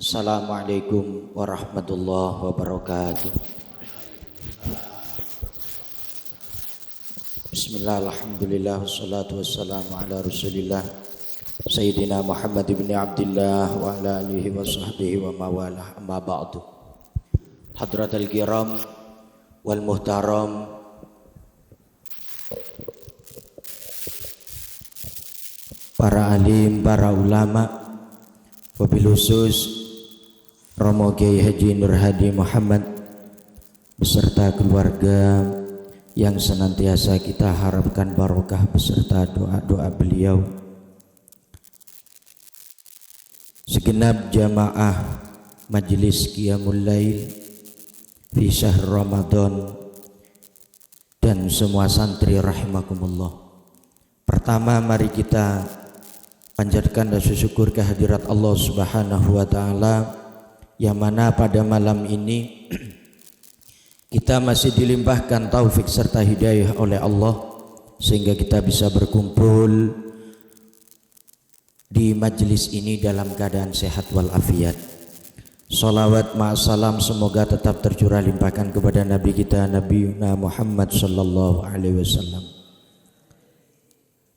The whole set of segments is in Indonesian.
Assalamualaikum warahmatullahi wabarakatuh. Bismillah, alhamdulillah, wassalatu wassalamu ala rasulillah Sayyidina Muhammad ibn Abdullah wa ala alihi wa sahbihi wa mawalah, amma ba'du. Hadratal kiram wal muhtaram, para alim, para ulama, wabil khusus Romo Kiai Haji Nur Hadi Muhammad beserta keluarga yang senantiasa kita harapkan barokah beserta doa-doa beliau, segenap jamaah Majelis Qiyamul Lail fi syahr Ramadan, dan semua santri rahimakumullah. Pertama, mari kita panjatkan rasa syukur kehadirat Allah Subhanahu wa taala, yang mana pada malam ini kita masih dilimpahkan taufik serta hidayah oleh Allah sehingga kita bisa berkumpul di majelis ini dalam keadaan sehat walafiat. Salawat ma'asalam semoga tetap tercurah limpahkan kepada Nabi kita, Nabi Muhammad sallallahu alaihi wasallam.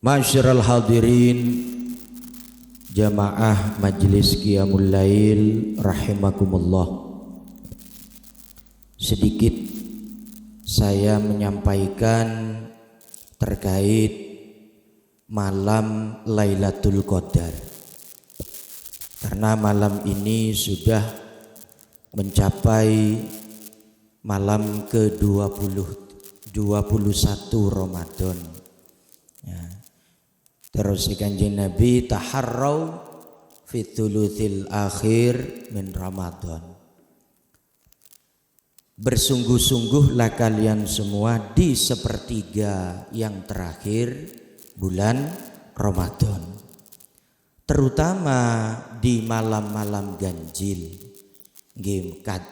Ma'asyiral hadirin, jamaah Majelis Qiyamul Lail rahimakumullah. Sedikit saya menyampaikan terkait malam Lailatul Qadar, karena malam ini sudah mencapai malam ke-21 Ramadan ya. Terus Kanjeng Nabi taharrau fi thuluthil akhir min Ramadan. Bersungguh-sungguhlah kalian semua di sepertiga yang terakhir bulan Ramadan, terutama di malam-malam ganjil.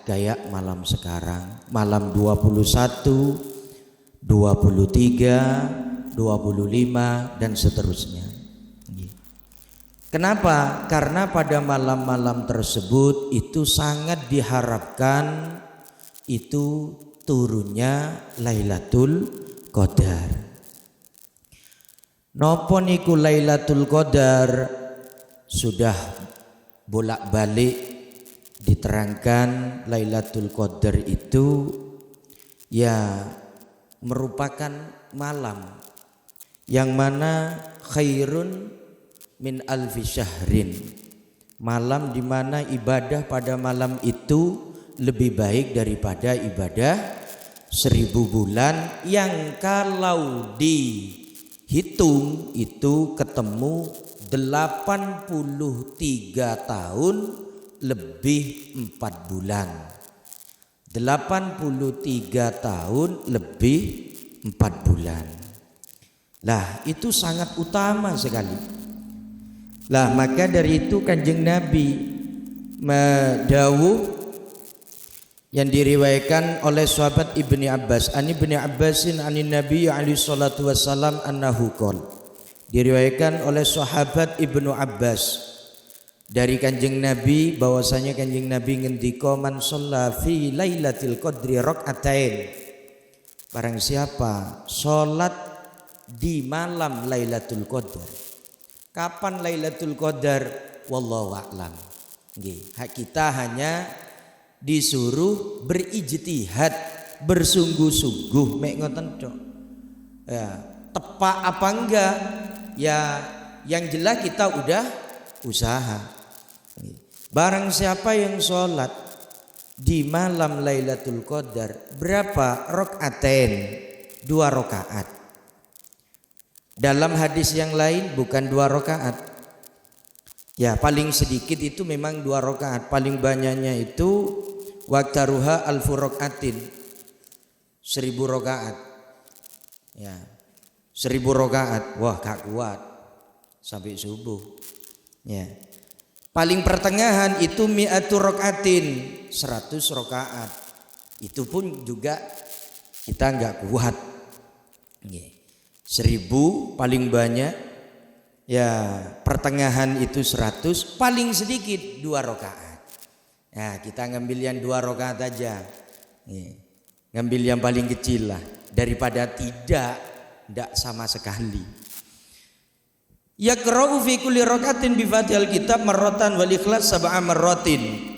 Kayak malam sekarang, malam 21, 23, 25 dan seterusnya. Kenapa? Karena pada malam-malam tersebut itu sangat diharapkan itu turunnya Lailatul Qadar. Napa niku Lailatul Qadar? Sudah bolak-balik diterangkan, Lailatul Qadar itu ya merupakan malam yang mana khairun min alfi syahrin, malam di mana ibadah pada malam itu lebih baik daripada ibadah 1000 bulan, yang kalau dihitung itu ketemu 83 tahun lebih 4 bulan. 83 tahun lebih 4 bulan. Lah itu sangat utama sekali. Lah maka dari itu Kanjeng Nabi mendawuh yang diriwayatkan oleh sahabat Ibni Abbas, Ibni Abbasin anin Nabi alaihi salatu wassalam annahu qol. Diriwayatkan oleh sahabat Ibnu Abbas dari Kanjeng Nabi bahwasanya Kanjeng Nabi ngendika, man shalla fi lailatul qadri rakaatain, barang siapa salat di malam Lailatul Qadar. Kapan Lailatul Qadar? Wallahu a'lam. Nggih, kita hanya disuruh berijtihad, bersungguh-sungguh mek ngoten tok. Ya, tepak apa enggak? Ya, yang jelas kita udah usaha. Barang siapa yang sholat di malam Lailatul Qadar, berapa rakaatain? 2 rakaat. Dalam hadis yang lain bukan 2 rakaat. Ya, paling sedikit itu memang 2 rakaat. Paling banyaknya itu waqtaruha alfu rakaatin, 1000 rakaat. Ya, 1000 rakaat. Wah, gak kuat sampai subuh. Ya. Paling pertengahan itu mi'atu rakaatin, 100 rakaat. Itu pun juga kita enggak kuat. Ya. 1000 paling banyak, ya pertengahan itu 100, paling sedikit 2 rakaat. Nah, kita ngambil yang 2 rakaat aja. Ngambil yang paling kecil lah daripada tidak sama sekali. Yaqra'u fi kulli rakaatin bi Fatihil kitab marratan wal ikhlas sab'a marratin.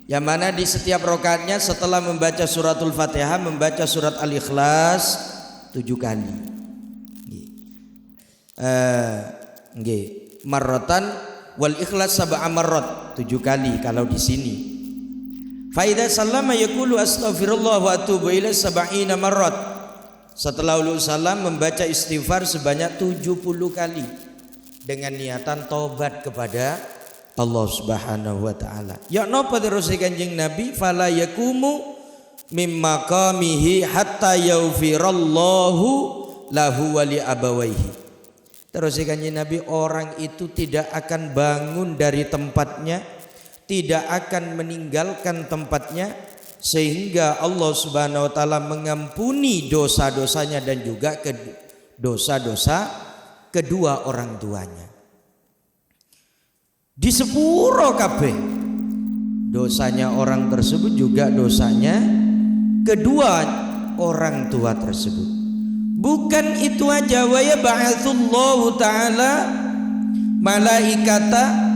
Yang mana di setiap rakaatnya setelah membaca suratul Fatihah membaca surat Al-Ikhlas 7 kali. Marratan wal ikhlas sab'a marrat 7 kali kalau di sini. Fa idza sallama yaqulu astaghfirullah wa atubu ilaihi 70 marrat. Setelah ulul salam membaca istighfar sebanyak 70 kali dengan niatan taubat kepada Allah Subhanahu wa taala. Ya napa terus Kanjeng Nabi fala yakumu mim maqamihi hatta yaghfirallahu lahu wa li abawaihi. Terus Kanjeng Nabi orang itu tidak akan bangun dari tempatnya, tidak akan meninggalkan tempatnya sehingga Allah Subhanahu wa taala mengampuni dosa-dosanya dan juga dosa-dosa kedua orang tuanya. Di sepuro kabeh dosanya orang tersebut juga dosanya kedua orang tua tersebut. Bukan itu aja, wa yab'atsullahu ta'ala malaikata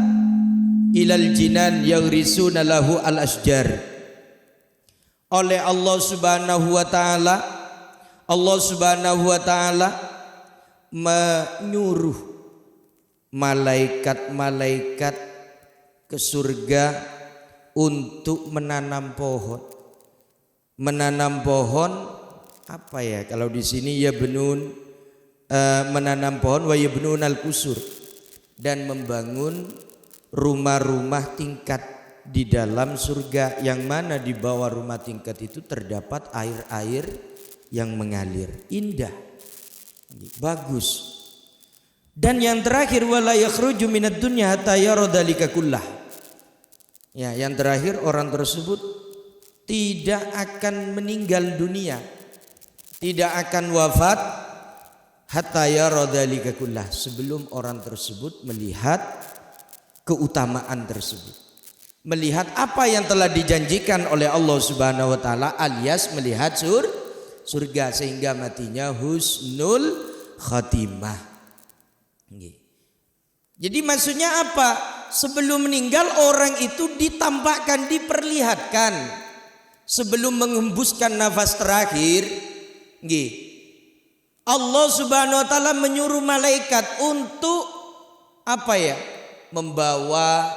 ilal jinan yaghrisuna lahu al-asjar. Oleh Allah Subhanahu wa taala menyuruh malaikat-malaikat ke surga untuk menanam pohon. Menanam pohon apa ya? Kalau di sini ya benun menanam pohon wa yabnun al-qusur dan membangun rumah-rumah tingkat di dalam surga yang mana di bawah rumah tingkat itu terdapat air-air yang mengalir. Indah. Bagus. Dan yang terakhir wala yakhruju minad dunya hatta yara dzalika kullah. Ya, yang terakhir orang tersebut tidak akan meninggal dunia, tidak akan wafat hatta yara dzalika kullah sebelum orang tersebut melihat keutamaan tersebut. Melihat apa yang telah dijanjikan oleh Allah Subhanahu wa taala alias melihat surga sehingga matinya husnul khatimah. Jadi maksudnya apa? Sebelum meninggal orang itu ditampakkan, diperlihatkan sebelum mengembuskan nafas terakhir. Allah Subhanahu wa taala menyuruh malaikat untuk apa ya? Membawa,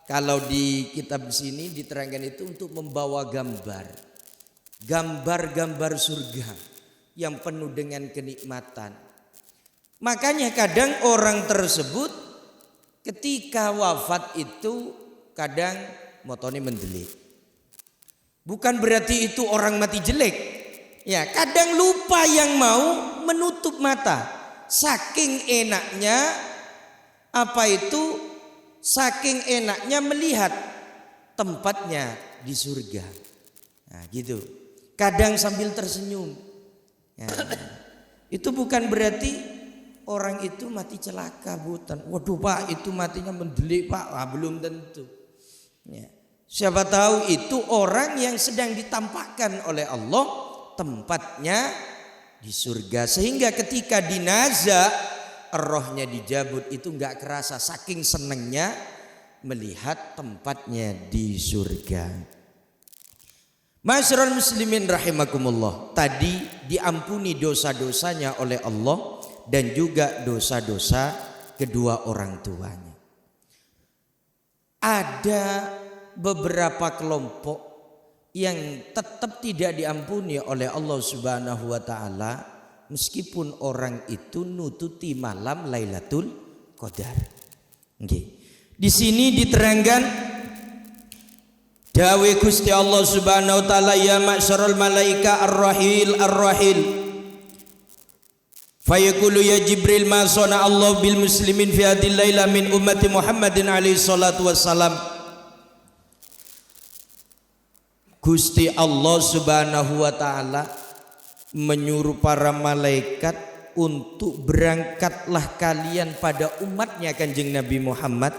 kalau di kitab sini diterangkan itu untuk membawa gambar surga yang penuh dengan kenikmatan. Makanya kadang orang tersebut ketika wafat itu kadang motone mendelik. Bukan berarti itu orang mati jelek. Ya, kadang lupa yang mau menutup mata. Saking enaknya saking enaknya melihat tempatnya di surga. Nah, gitu. Kadang sambil tersenyum. Ya, itu bukan berarti orang itu mati celaka bukan. Waduh Pak, itu matinya mendelik Pak. Belum tentu. Ya. Siapa tahu itu orang yang sedang ditampakkan oleh Allah tempatnya di surga. Sehingga ketika dinazah rohnya dijabut itu enggak kerasa saking senengnya melihat tempatnya di surga. Masyarul muslimin rahimakumullah. Tadi diampuni dosa-dosanya oleh Allah dan juga dosa-dosa kedua orang tuanya. Ada beberapa kelompok yang tetap tidak diampuni oleh Allah Subhanahu wa taala meskipun orang itu nututi malam Lailatul Qadar. Di sini diterangkan dawe Gusti Allah Subhanahu wa taala ya ma'syarul malaika ar-rahil fayaqulu ya Jibril ma sana Allah bil muslimin fi hadhil lailah min ummati Muhammadin alaihi salatu wassalam. Gusti Allah Subhanahu wa taala menyuruh para malaikat untuk berangkatlah kalian pada umatnya Kanjeng Nabi Muhammad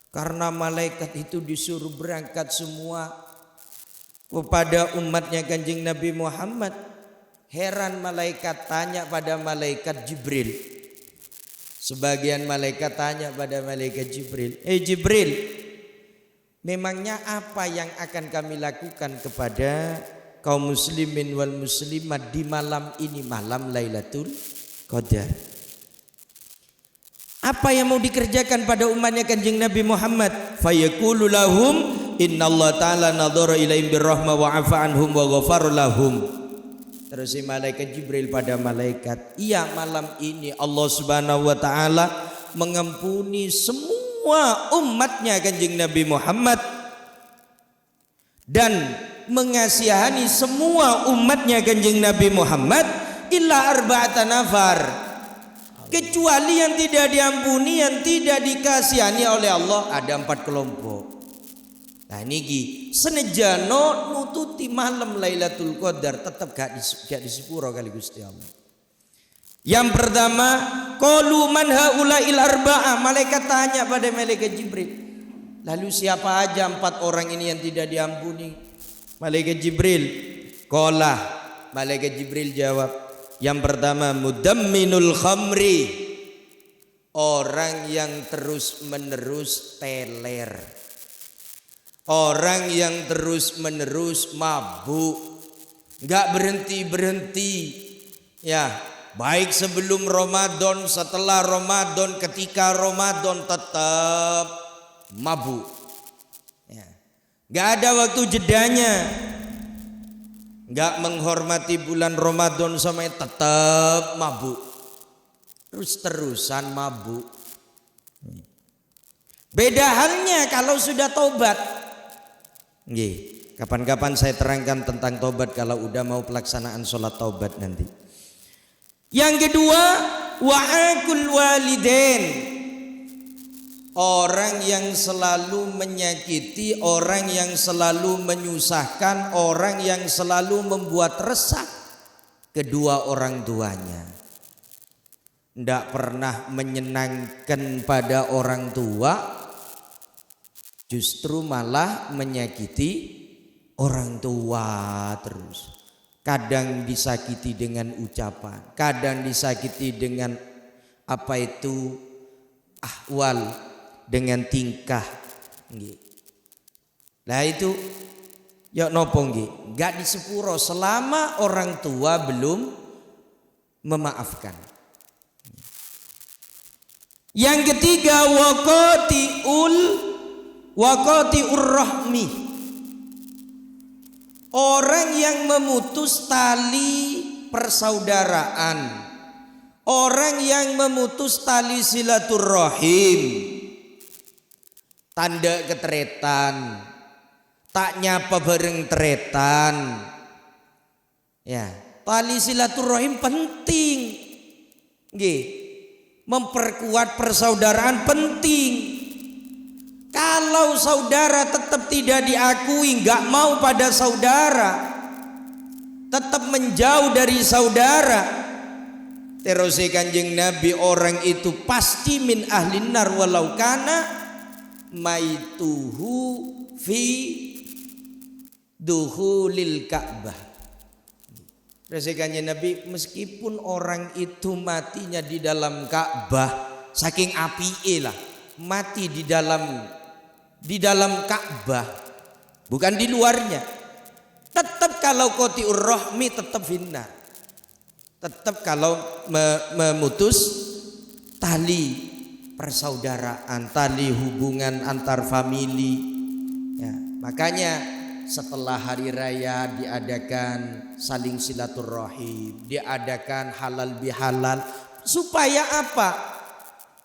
Karena malaikat itu disuruh berangkat semua kepada umatnya Kanjeng Nabi Muhammad. Heran malaikat tanya pada malaikat Jibril. Sebagian malaikat tanya pada malaikat Jibril, Jibril, memangnya apa yang akan kami lakukan kepada kaum muslimin wal muslimat di malam ini, malam Lailatul Qadar? Apa yang mau dikerjakan pada umatnya Kanjeng Nabi Muhammad? Fayaqulu lahum innallaha ta'ala nadhara ilaihim birrahmah wa 'afa anhum wa ghafara lahum. Terus si malaikat Jibril pada malaikat, iya, malam ini Allah Subhanahu wa taala mengampuni semua umatnya Kanjeng Nabi Muhammad dan mengasihani semua umatnya Kanjeng Nabi Muhammad illa arba'ata nafar, kecuali yang tidak diampuni, yang tidak dikasihani oleh Allah ada 4 kelompok. Nah niki senejano nututi malam Lailatul Qadar tetap gak di sepuro kali Gusti Allah. Yang pertama, qalu man haula'il arba'ah, malaikat tanya pada malaikat Jibril, lalu siapa aja 4 orang ini yang tidak diampuni? Malaikat Jibril, qala, malaikat Jibril jawab, yang pertama mudamminul khamri, orang yang terus menerus teler, orang yang terus menerus mabuk, nggak berhenti ya, baik sebelum Ramadan, setelah Ramadan, ketika Ramadan tetap mabuk ya. Nggak ada waktu jedanya, nggak menghormati bulan Ramadan sampai tetap mabuk, terus-terusan mabuk. Beda halnya kalau sudah tobat. Kapan-kapan saya terangkan tentang tobat kalau udah mau pelaksanaan sholat tobat nanti. Yang kedua, wa'akul walidain, orang yang selalu menyakiti, orang yang selalu menyusahkan, orang yang selalu membuat resah kedua orang tuanya. Tidak pernah menyenangkan pada orang tua, justru malah menyakiti orang tua terus. Kadang disakiti dengan ucapan, kadang disakiti dengan apa itu ahwal, dengan tingkah. Nah itu ya nopo nggih, enggak disepuro selama orang tua belum memaafkan. Yang ketiga, waqati'ur rahmi, orang yang memutus tali persaudaraan, orang yang memutus tali silaturrahim, tanda ketretan, tak nyapa bareng tretan ya. Tali silaturrahim penting nggih, memperkuat persaudaraan penting. Kalau saudara tetap tidak diakui, nggak mau pada saudara, tetap menjauh dari saudara, terus Kanjeng Nabi, orang itu pasti min ahlin nar walau kana maituhu fi duhulil Ka'bah. Terus Kanjeng Nabi, meskipun orang itu matinya di dalam Ka'bah, saking api lah, mati di dalam Ka'bah, bukan di luarnya, tetap kalau qati'ur rahmi tetap finnar, tetap kalau memutus tali persaudaraan, tali hubungan antar famili ya. Makanya setelah hari raya diadakan saling silaturahim, diadakan halal bihalal, supaya apa?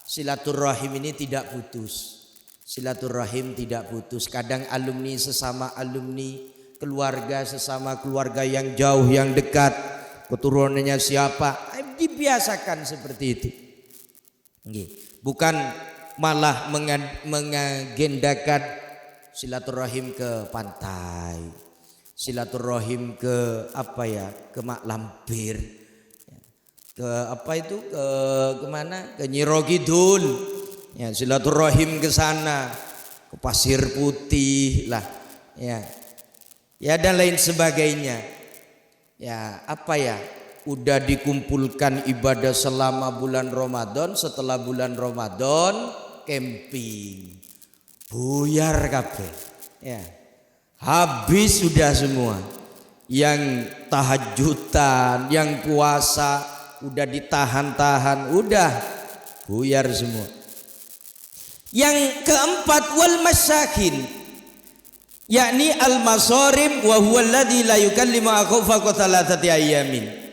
Silaturahim ini tidak putus. Silaturahim tidak putus. Kadang alumni sesama alumni, keluarga sesama keluarga yang jauh, yang dekat, keturunannya siapa, dibiasakan seperti itu. Bukan malah mengagendakan silaturahim ke pantai, silaturahim ke apa ya, ke Mak Lampir, ke apa itu, ke kemana, ke Nyiro Kidul ya, silaturahim ke sana. pasir putih lah, ya dan lain sebagainya. Ya apa ya? Udah dikumpulkan ibadah selama bulan Ramadan, setelah bulan Ramadan camping, buyar kabeh. Ya, habis sudah semua. Yang tahajudan, yang puasa udah ditahan-tahan, udah buyar semua. Yang keempat wal masakin, yakni al masarim wa huwa alladhi la yukallimu akhu faqat thalathati ayamin.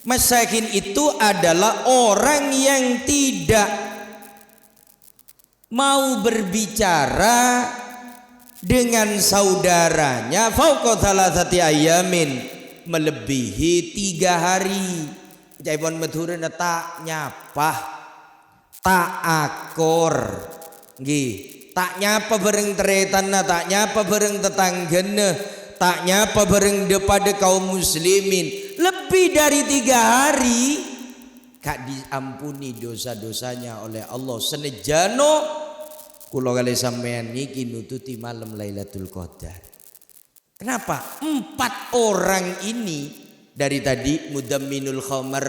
Masakin itu adalah orang yang tidak mau berbicara dengan saudaranya faqat thalathati ayamin, melebihi 3 hari. Jaibon medhuren tak nyapa, tak akor, nggih, tak nyapa bareng teretana, tak nyapa bareng tetanggane, tak nyapa bareng depada kaum muslimin lebih dari 3 hari, gak diampuni dosa-dosanya oleh Allah. Senejano kula kali sampean niki nututi malam Lailatul Qadar. Kenapa? 4 orang ini dari tadi mudamminul khamar,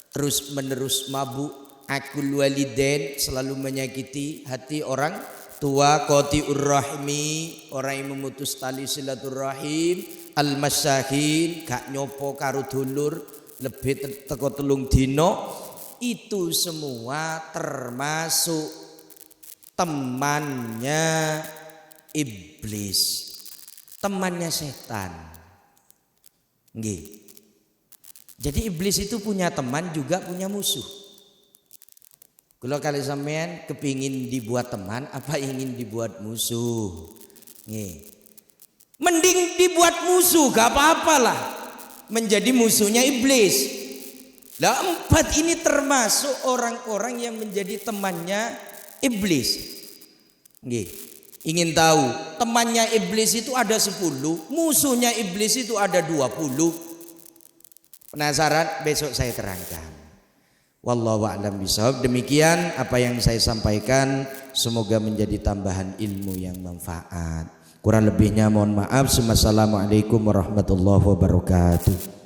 terus menerus mabuk, akul walidain, selalu menyakiti hati orang tua, qati'ur rahmi, orang yang memutus tali silaturahim, al-masyahin, gak nyopo karo dulur lebih teko 3 dino. Itu semua termasuk temannya iblis, temannya setan. Nggih. Jadi iblis itu punya teman juga punya musuh. Kalau kalian sampean kepingin dibuat teman apa ingin dibuat musuh? Nggih. Mending dibuat musuh, gak apa-apalah. Menjadi musuhnya iblis. Lah 4 ini termasuk orang-orang yang menjadi temannya iblis. Nggih. Ingin tahu temannya iblis itu ada 10, musuhnya iblis itu ada 20. Penasaran? Besok saya terangkan. Wallahu a'lam bishawab. Demikian apa yang saya sampaikan, semoga menjadi tambahan ilmu yang manfaat. Kurang lebihnya mohon maaf. Assalamualaikum warahmatullahi wabarakatuh.